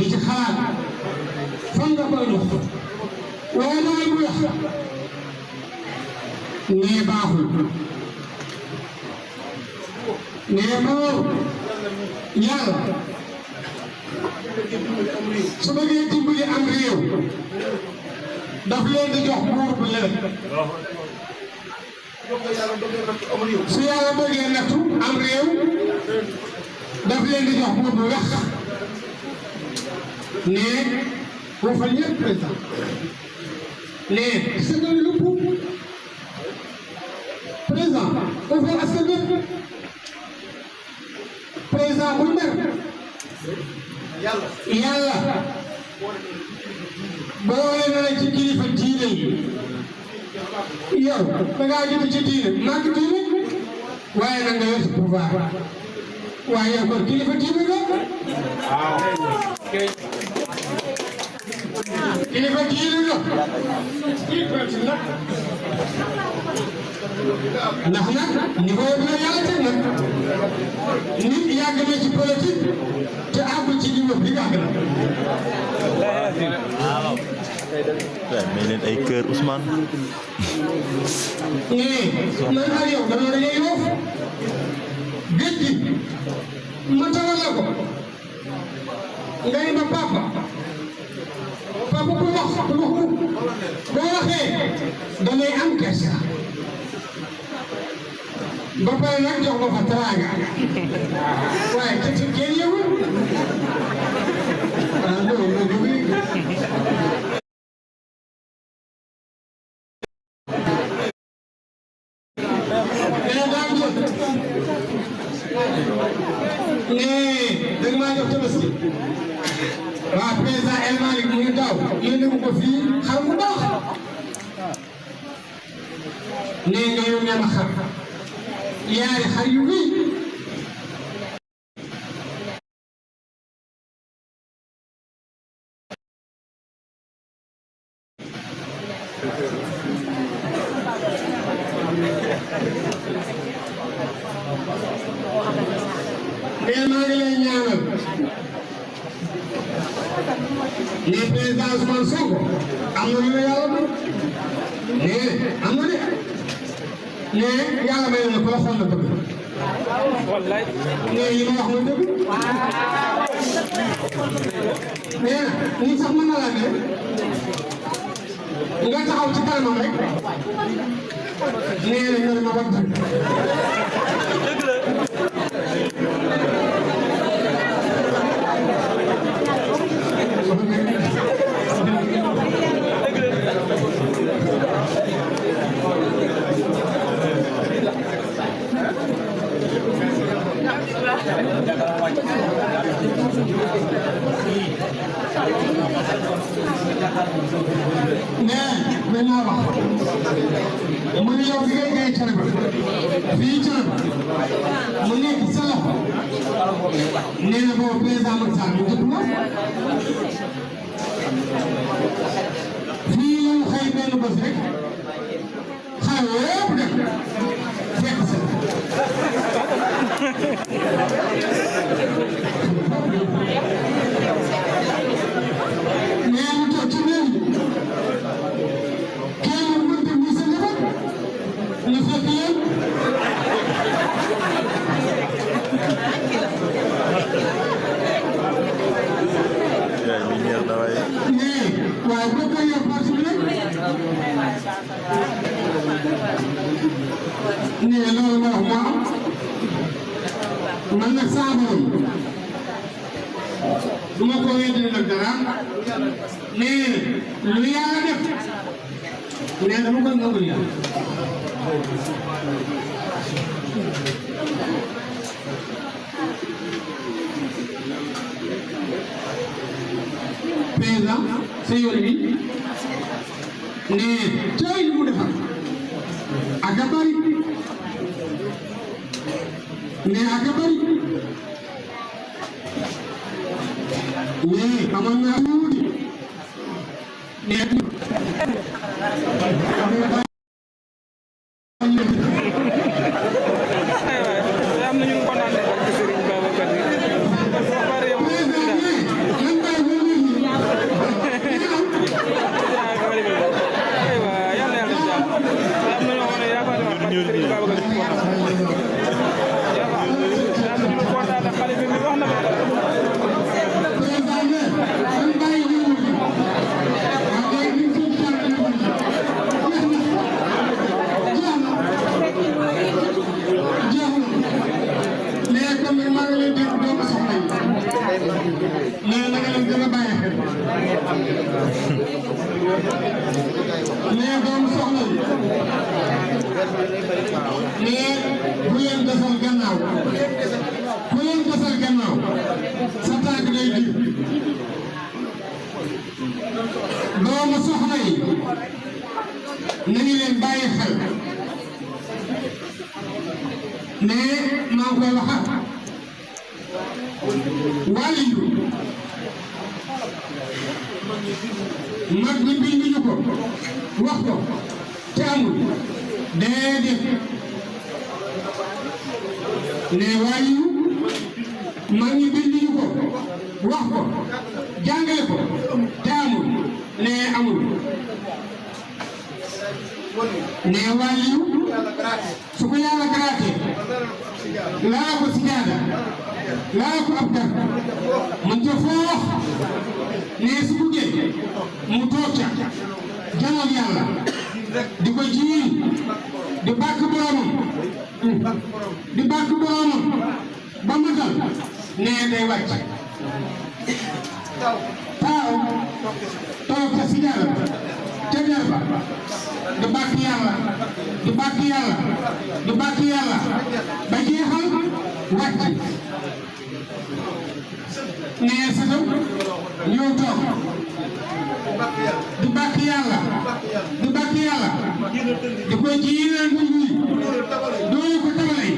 di ci xalaat fan nga koy dox waaye damay bu wax nee baaxul nee moo yàlla su bëggee dimbali am réew daf leen di jox buur bu lewet su yàlla bëggee nattu am réew daf leen di jox buur bu wex ne boo fa ñëpp président ne sa nga lu président boo fa askan bi président bu mer yàlla boole na la ci kilifa diine yi yow da ngaa jëm ci diine màgg diine waaye nag nga yor pouvoir waaye yow kon kilifa diine nga kilifa diine nga ndax nag niveau bi la yàlla teg nag nit yàgg na ci politique te àggul ci niveau bi yàgg na. waaw may leen ay kër Ousmane. man ak yow dañoo dañuy yoof géej gi ma tawal la ko nga ni ma papa bu wax boo waxee damay am kersa ba pare nag jox ma fa teraanga waaye ci kenn yëgul dëgg maa jox tabaski waa président El Malick mu ngi daaw yéene ko fii xar mu baax nee nga yónnee ma xar yaari xar yu wii mais maa ngi lay ñaanal ne président Ousmane Sonko am na lu la yàlla may ne am na de ne yàlla may na ko la xool na bëgg ne yi ma wax mooy dëgg nee na nii sax mën na laa ne nga taxaw ci kanamam rek nee na ñu ne ma ba mais naa wax mu ne yow fi ngay gay Thiénaba fii Thiénaba mu nekk sa loxo nee na boobu président Macky Sall mu jëpp la fii la ñu xëy benn bés rek xale yëpp dem fekk sa nee mu toog ci réew mi kenn mënta muy sa njaboot ñu fekk leen yaay mi neex na waaye. nee waaye boo koy yor parti bi rek nee loolu ma wax moo am man nag saa borom du ma ko wéddi nag dara nee lu yàlla def nee dama ko nangul yàlla président sa yoon bi nee tey lu mu defar ak a bari nee ak a bari nee amoon naa tuuti nee am nañu kontaan ci Serigne Babacar nee na nga leen gën a bàyyi xel nee doomu soxna yi nee bu leen desal gannaaw ku leen desal gannaaw sa tànk day diir doomu soxna yi nañu leen bàyyi xel nee maa ngi koy waxaat wàllu mag ñi binduñu ko wax ko te amul déedéet ne wàllu mag ñi binduñu ko wax ko jàngale ko te amul ne amul ne wàllu su ko yàlla garaatee laa ko sijaada laa ko ab dar man ca foox ne su buggee mu toog ca janoog yàlla di ko jiin di bàkk boromam ba matal ne day wàcc taaw toog ca sijaada ca der ba di bàkk yàlla di bàkk yàlla di bàkk yàlla ba jeexal wàcc nee sëtam ñëw toog di bàkk yàlla di bàkk yàlla di ko jiinal nit ñi dooyu ko tabale yi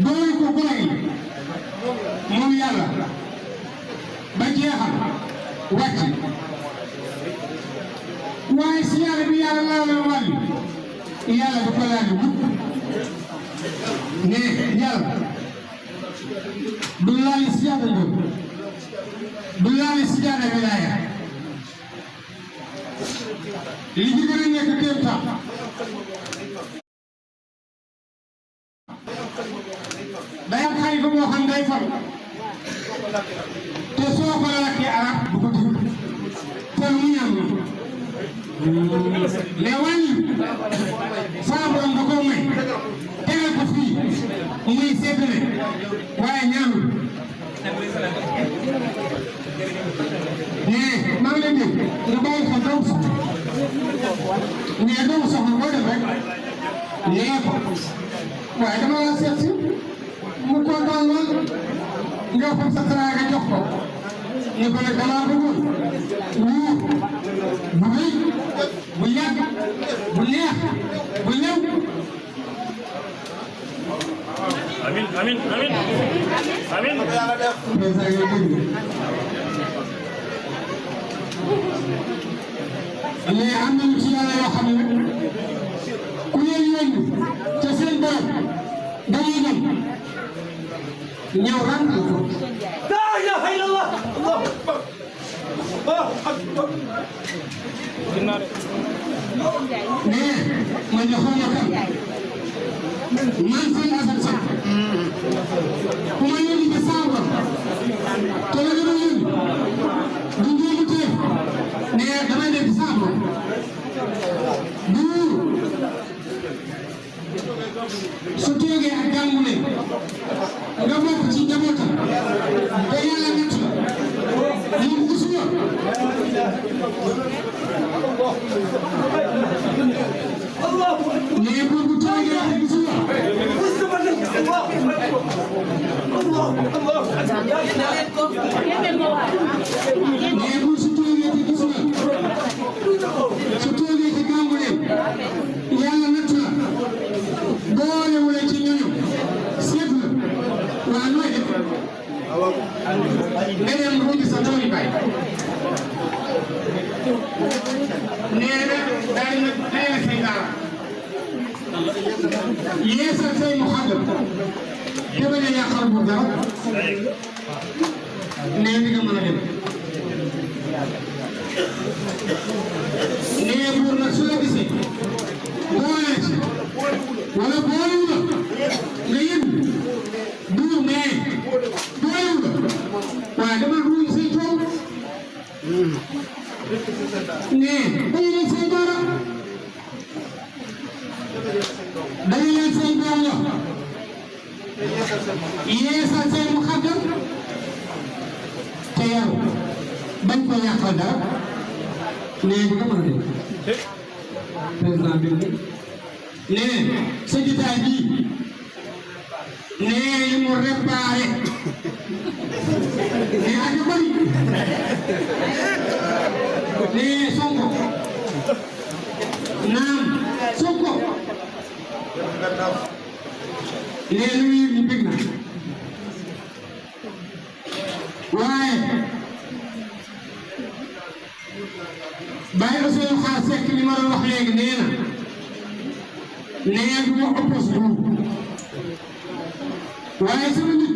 dooyu ko golo yi moom yàlla ba jeexal wàcc waaye si yàlla bi yàlla laa la wàllu yàlla du ko laaj mukk ne yàlla du laali si jaada njóob du laali si jaada wilaaya li ci gën a nekk kéemtaan day am xalifa boo xam day fal te soo ko lakkee arab du ko dégg te mu ñaan mais wàññi saa borom da koo may tegal ko fii muy séddale waaye ñaanul mais maa ngi leen di nga bàyyi xel doomu soxna mais doomu soxna boo def rek nee ko waaye dama la seet si mu kontaan lool nga fam sa teraanga jox ko ñu ko nag damaa bëggoon wuur bu rëy bu yàgg bu neex bu lew amin amin amin amin président yow dégg nga mais am nañu ci yàlla yoo xam ne ku leen yónni ca seen borom dañuy dem ñëw rànkal ko لا اله الا الله الله اكبر الله اكبر mais ma joxoon la kan man sëñ Assane Seck ku ma yónni ca Samba te la gën a yónni du njóobu teef mais damay nekk Samba buur su toogee ak gàngu ne nga bokk ci njabootam te yàlla natt la moom gisuma mais buur bu toogee ak gisuma mais buur su toogee te gisuma su toogee te gàngu ne yàlla natt la boole wala ci ñoñu seet la waa nooy def nga dem ruuji sa dooni baay nee na daal na dayal say daara yeesal say mu xàggal te bañ a yàqal bu dara nee di nga mën a dem nee buur nag su la gisee boole ci wala boolewu la nga yëg buur nee boolewu la waaye dama ruuj say tool nee dañu leen say doora dañu leen say doom la yeesal say mu xaddam te yaru bañ ko yàqal dara nee bi nga mën a dégg président bi nee sa jotaay bii nee li mu réparé nee ak yu bëri nee Sonko naam Sonko nee lu ñu bëgg na waaye bàyyi la soo xaar sekk li ma doon wax léegi nee na nee du ma oppose buur waaye sama nit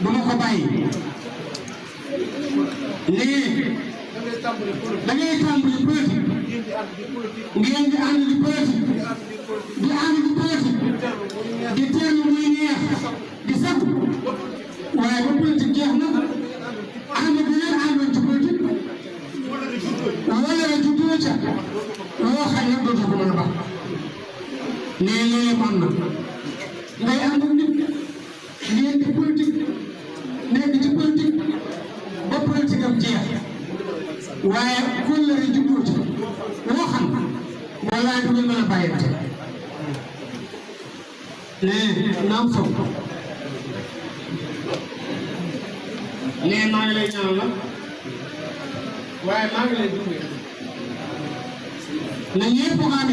du ma ko bàyyi nee da ngay tàmbali politique ngeen di ànd di politique di ànd di politique di teerlu muy neex di sakku waaye ba politique jeex na ànd bi ngeen àndoon ci politique wala la juddoo ca loo xam ne dootu ko mën a baax nee loolu am na ngay ànd ak nit ngeen di politique nekk ci politique ba politique am jeex waaye kóllëre juddoo ca loo xam wala du ngeen mën a bàyyante nee naam foog nee maa ngi lay ñaanal la waaye maa ngi lay dundee na ñëpp xam